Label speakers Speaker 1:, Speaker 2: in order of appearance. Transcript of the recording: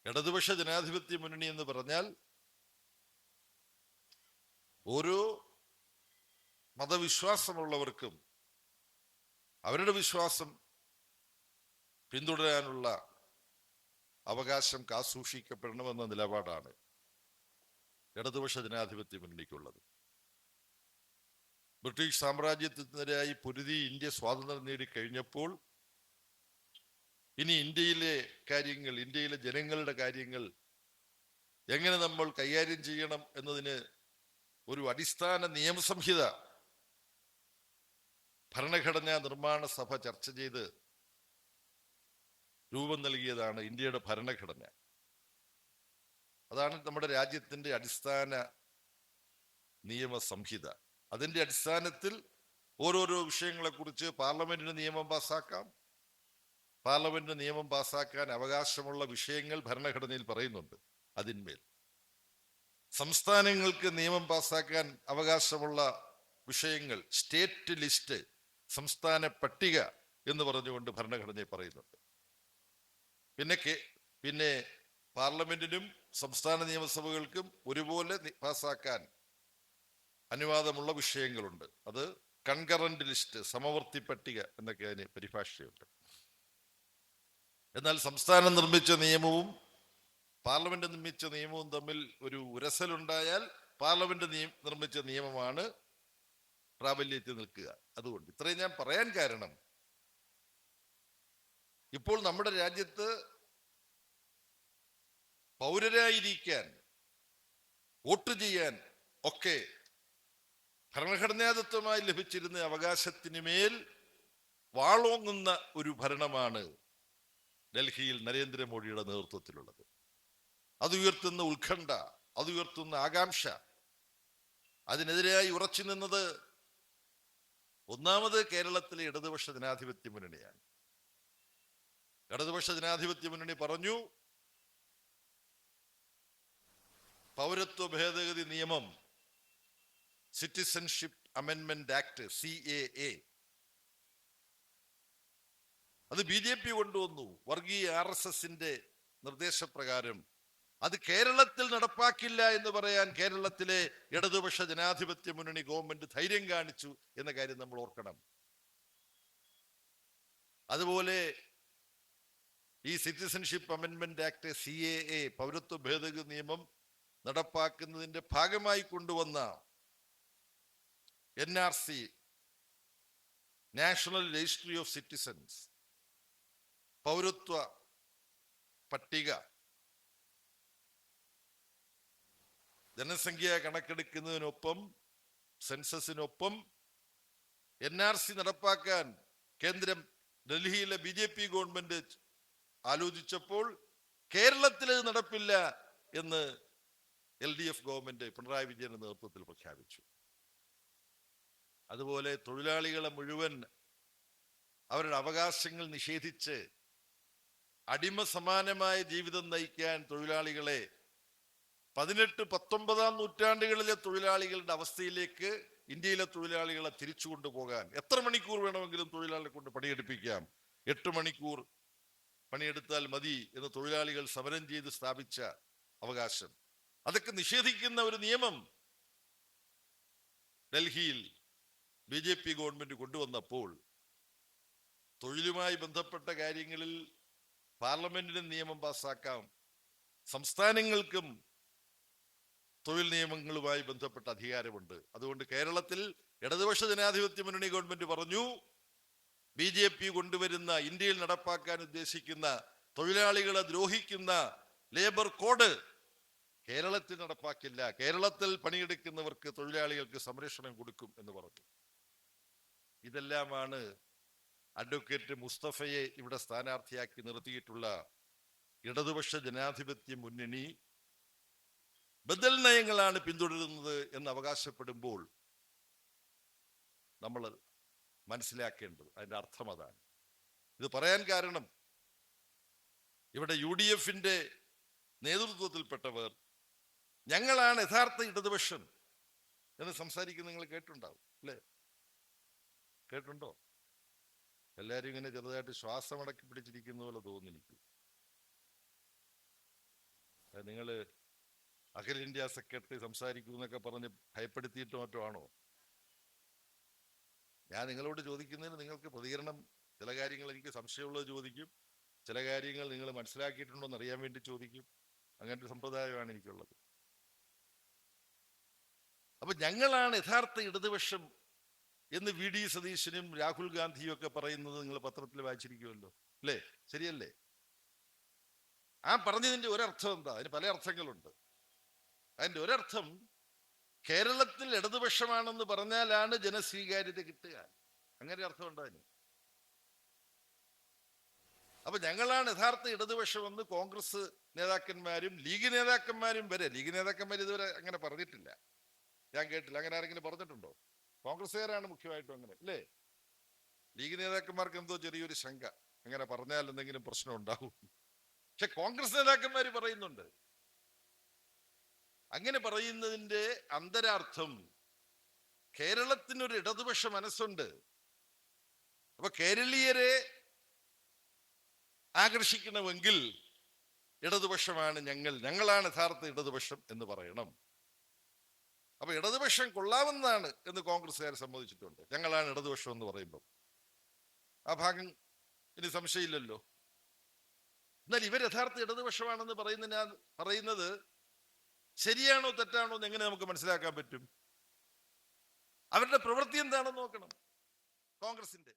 Speaker 1: ഇടതുപക്ഷ ജനാധിപത്യ മുന്നണി എന്ന് പറഞ്ഞാൽ ഓരോ മതവിശ്വാസമുള്ളവർക്കും അവരുടെ വിശ്വാസം പിന്തുടരാനുള്ള അവകാശം കാസൂക്ഷിക്കപ്പെടണമെന്ന നിലപാടാണ് ഇടതുപക്ഷ ജനാധിപത്യ മുന്നണിക്കുള്ളത്. ബ്രിട്ടീഷ് സാമ്രാജ്യത്തിനെതിരായി പൊരുതി ഇന്ത്യ സ്വാതന്ത്ര്യം നേടിക്കഴിഞ്ഞപ്പോൾ ഇനി ഇന്ത്യയിലെ കാര്യങ്ങൾ, ഇന്ത്യയിലെ ജനങ്ങളുടെ കാര്യങ്ങൾ എങ്ങനെ നമ്മൾ കൈകാര്യം ചെയ്യണം എന്നതിന് ഒരു അടിസ്ഥാന നിയമസംഹിത ഭരണഘടനാ നിർമ്മാണ സഭ ചർച്ച ചെയ്ത് രൂപം നൽകിയതാണ് ഇന്ത്യയുടെ ഭരണഘടന. അതാണ് നമ്മുടെ രാജ്യത്തിന്റെ അടിസ്ഥാന നിയമസംഹിത. അതിന്റെ അടിസ്ഥാനത്തിൽ ഓരോരോ വിഷയങ്ങളെക്കുറിച്ച് പാർലമെന്റിന് നിയമം പാസ്സാക്കാം. പാർലമെന്റിന് നിയമം പാസ്സാക്കാൻ അവകാശമുള്ള വിഷയങ്ങൾ ഭരണഘടനയിൽ പറയുന്നുണ്ട്. അതിന്മേൽ സംസ്ഥാനങ്ങൾക്ക് നിയമം പാസ്സാക്കാൻ അവകാശമുള്ള വിഷയങ്ങൾ, സ്റ്റേറ്റ് ലിസ്റ്റ്, സംസ്ഥാന പട്ടിക എന്ന് പറഞ്ഞുകൊണ്ട് ഭരണഘടനയിൽ പറയുന്നുണ്ട്. പിന്നെ പാർലമെന്റിനും സംസ്ഥാന നിയമസഭകൾക്കും ഒരുപോലെ പാസ്സാക്കാൻ അനുവാദമുള്ള വിഷയങ്ങളുണ്ട്. അത് കൺകറന്റ് ലിസ്റ്റ്, സമവർത്തി പട്ടിക എന്നൊക്കെ അതിന് പരിഭാഷയുണ്ട്. എന്നാൽ സംസ്ഥാനം നിർമ്മിച്ച നിയമവും പാർലമെന്റ് നിർമ്മിച്ച നിയമവും തമ്മിൽ ഒരു ഉരസലുണ്ടായാൽ പാർലമെന്റ് നിർമ്മിച്ച നിയമമാണ് പ്രാബല്യത്തിൽ നിൽക്കുക. അതുകൊണ്ട് ഇത്രയും ഞാൻ പറയാൻ കാരണം, ഇപ്പോൾ നമ്മുടെ രാജ്യത്ത് പൗരരായിരിക്കാൻ, വോട്ട് ചെയ്യാൻ ഒക്കെ ഭരണഘടനാദത്തമായി ലഭിച്ചിരുന്ന അവകാശത്തിന് മേൽ വാളോങ്ങുന്ന ഒരു ഭരണമാണ് ഡൽഹിയിൽ നരേന്ദ്രമോദിയുടെ നേതൃത്വത്തിലുള്ളത്. അതുയർത്തുന്ന ഉത്കണ്ഠ, അതുയർത്തുന്ന ആകാംക്ഷ, അതിനെതിരായി ഉറച്ചു നിന്നത് ഒന്നാമത് കേരളത്തിലെ ഇടതുപക്ഷ ജനാധിപത്യ മുന്നണിയാണ്. ഇടതുപക്ഷ ജനാധിപത്യ മുന്നണി പറഞ്ഞു, പൗരത്വ ഭേദഗതി നിയമം, സിറ്റിസൺഷിപ്പ് അമെൻഡ്മെന്റ് ആക്ട്, CAA, അത് BJP കൊണ്ടുവന്നു. വർഗീയ RSSന്റെ നിർദ്ദേശപ്രകാരം അത് കേരളത്തിൽ നടപ്പാക്കില്ല എന്ന് പറയാൻ കേരളത്തിലെ ഇടതുപക്ഷ ജനാധിപത്യ മുന്നണി ഗവൺമെന്റ് ധൈര്യം കാണിച്ചു എന്ന കാര്യം നമ്മൾ ഓർക്കണം. അതുപോലെ ഈ സിറ്റിസൺഷിപ്പ് അമെൻഡ്മെന്റ് ആക്ട്, CAA, പൗരത്വ ഭേദഗതി നിയമം നടപ്പാക്കുന്നതിന്റെ ഭാഗമായി കൊണ്ടുവന്ന NRC, national registry of citizens, പൗരത്വ പട്ടിക, ജനസംഖ്യ കണക്കെടുക്കുന്നതിനൊപ്പം, സെൻസസിനൊപ്പം NRC നടപ്പാക്കാൻ കേന്ദ്രം, ഡൽഹിയിലെ BJP ഗവൺമെന്റ് ആലോചിച്ചപ്പോൾ കേരളത്തിൽ ഇത് നടപ്പില്ല എന്ന് LDF ഗവൺമെന്റ് പിണറായി വിജയന്റെ നേതൃത്വത്തിൽ പ്രഖ്യാപിച്ചു. അതുപോലെ തൊഴിലാളികളെ മുഴുവൻ അവരുടെ അവകാശങ്ങൾ നിഷേധിച്ച് അടിമ സമാനമായ ജീവിതം നയിക്കാൻ തൊഴിലാളികളെ 18-19 നൂറ്റാണ്ടുകളിലെ തൊഴിലാളികളുടെ അവസ്ഥയിലേക്ക് ഇന്ത്യയിലെ തൊഴിലാളികളെ തിരിച്ചു കൊണ്ടുപോകാൻ, എത്ര മണിക്കൂർ വേണമെങ്കിലും തൊഴിലാളികളെ കൊണ്ട് പണിയെടുപ്പിക്കാം, 8 മണിക്കൂർ പണിയെടുത്താൽ മതി എന്ന് തൊഴിലാളികൾ സമരം ചെയ്ത് സ്ഥാപിച്ച അവകാശം, അതൊക്കെ നിഷേധിക്കുന്ന ഒരു നിയമം ഡൽഹിയിൽ BJP ഗവൺമെന്റ് കൊണ്ടുവന്നപ്പോൾ തൊഴിലുമായി ബന്ധപ്പെട്ട കാര്യങ്ങളിൽ പാർലമെന്റിന് നിയമം പാസ്സാക്കാം, സംസ്ഥാനങ്ങൾക്കും തൊഴിൽ നിയമങ്ങളുമായി ബന്ധപ്പെട്ട അധികാരമുണ്ട്. അതുകൊണ്ട് കേരളത്തിൽ ഇടതുപക്ഷ ജനാധിപത്യ മുന്നണി ഗവൺമെന്റ് പറഞ്ഞു, BJP കൊണ്ടുവരുന്ന, ഇന്ത്യയിൽ നടപ്പാക്കാൻ ഉദ്ദേശിക്കുന്ന തൊഴിലാളികളെ ദ്രോഹിക്കുന്ന ലേബർ കോഡ് കേരളത്തിൽ നടപ്പാക്കില്ല, കേരളത്തിൽ പണിയെടുക്കുന്നവർക്ക്, തൊഴിലാളികൾക്ക് സംരക്ഷണം കൊടുക്കും എന്ന് പറഞ്ഞു. ഇതെല്ലാമാണ് അഡ്വക്കേറ്റ് മുസ്തഫയെ ഇവിടെ സ്ഥാനാർത്ഥിയാക്കി നിർത്തിയിട്ടുള്ള ഇടതുപക്ഷ ജനാധിപത്യ മുന്നണി ബദൽ നയങ്ങളാണ് പിന്തുടരുന്നത് എന്ന് അവകാശപ്പെടുമ്പോൾ നമ്മൾ മനസ്സിലാക്കേണ്ടത്, അതിന്റെ അർത്ഥം അതാണ്. ഇത് പറയാൻ കാരണം, ഇവിടെ UDFന്റെ നേതൃത്വത്തിൽപ്പെട്ടവർ ഞങ്ങളാണ് യഥാർത്ഥ ഇടതുപക്ഷം എന്ന് സംസാരിക്കുന്നത് നിങ്ങൾ കേട്ടിട്ടുണ്ടാവും അല്ലേ? കേട്ടിട്ടുണ്ടോ? എല്ലാവരും ഇങ്ങനെ ചെറുതായിട്ട് ശ്വാസമടക്കി പിടിച്ചിരിക്കുന്ന പോലെ തോന്നുന്നു എനിക്ക്. നിങ്ങൾ അഖിലേന്ത്യാ സെക്രട്ടറി സംസാരിക്കുമെന്നൊക്കെ പറഞ്ഞ് ഭയപ്പെടുത്തിയിട്ട് മറ്റോ ആണോ? ഞാൻ നിങ്ങളോട് ചോദിക്കുന്നതിന് നിങ്ങൾക്ക് പ്രതികരണം, ചില കാര്യങ്ങൾ എനിക്ക് സംശയമുള്ളത് ചോദിക്കും, ചില കാര്യങ്ങൾ നിങ്ങൾ മനസ്സിലാക്കിയിട്ടുണ്ടോ എന്ന് അറിയാൻ വേണ്ടി ചോദിക്കും. അങ്ങനത്തെ സമ്പ്രദായമാണ് എനിക്കുള്ളത്. അപ്പൊ ഞങ്ങളാണ് യഥാർത്ഥ ഇടതുപക്ഷം എന്ന് വി.ഡി. സതീശനും രാഹുൽ ഗാന്ധിയും ഒക്കെ പറയുന്നത് നിങ്ങൾ പത്രത്തിൽ വായിച്ചിരിക്കുമല്ലോ, അല്ലേ? ശരിയല്ലേ? ആ പറഞ്ഞതിന്റെ ഒരർത്ഥം എന്താ? അതിന് പല അർത്ഥങ്ങളുണ്ട്. അതിന്റെ ഒരർത്ഥം, കേരളത്തിൽ ഇടതുപക്ഷമാണെന്ന് പറഞ്ഞാലാണ് ജനസ്വീകാര്യത കിട്ടുക. അങ്ങനെ അർത്ഥമുണ്ട് അതിന്. അപ്പൊ ഞങ്ങളാണ് യഥാർത്ഥ ഇടതുപക്ഷമെന്ന് കോൺഗ്രസ് നേതാക്കന്മാരും ലീഗ് നേതാക്കന്മാരും വരെ, ലീഗ് നേതാക്കന്മാർ ഇതുവരെ അങ്ങനെ പറഞ്ഞിട്ടില്ല, ഞാൻ കേട്ടില്ല. അങ്ങനെ ആരെങ്കിലും പറഞ്ഞിട്ടുണ്ടോ? കോൺഗ്രസ്സുകാരാണ് മുഖ്യമായിട്ടും അങ്ങനെ, അല്ലേ? ലീഗ് നേതാക്കന്മാർക്ക് എന്തോ ചെറിയൊരു ശങ്ക, അങ്ങനെ പറഞ്ഞാൽ എന്തെങ്കിലും പ്രശ്നം ഉണ്ടാവും. പക്ഷെ കോൺഗ്രസ് നേതാക്കന്മാർ പറയുന്നുണ്ട്. അങ്ങനെ പറയുന്നതിന്റെ അന്തരാർത്ഥം, കേരളത്തിനൊരു ഇടതുപക്ഷ മനസ്സുണ്ട്. അപ്പൊ കേരളീയരെ ആകർഷിക്കണമെങ്കിൽ ഇടതുപക്ഷമാണ് ഞങ്ങളാണ് യഥാർത്ഥ ഇടതുപക്ഷം എന്ന് പറയണം. അപ്പൊ ഇടതുപക്ഷം കൊള്ളാവുന്നതാണ് എന്ന് കോൺഗ്രസ്സുകാർ സമ്മതിച്ചിട്ടുണ്ട്, ഞങ്ങളാണ് ഇടതുപക്ഷം എന്ന് പറയുമ്പോൾ. ആ ഭാഗം ഇനി സംശയമില്ലല്ലോ. എന്നാൽ ഇവർ യഥാർത്ഥ ഇടതുപക്ഷമാണെന്ന് പറയുന്നത് ശരിയാണോ തെറ്റാണോ എന്ന് എങ്ങനെ നമുക്ക് മനസ്സിലാക്കാൻ പറ്റും? അവരുടെ പ്രവൃത്തി എന്താണെന്ന് നോക്കണം കോൺഗ്രസിന്റെ.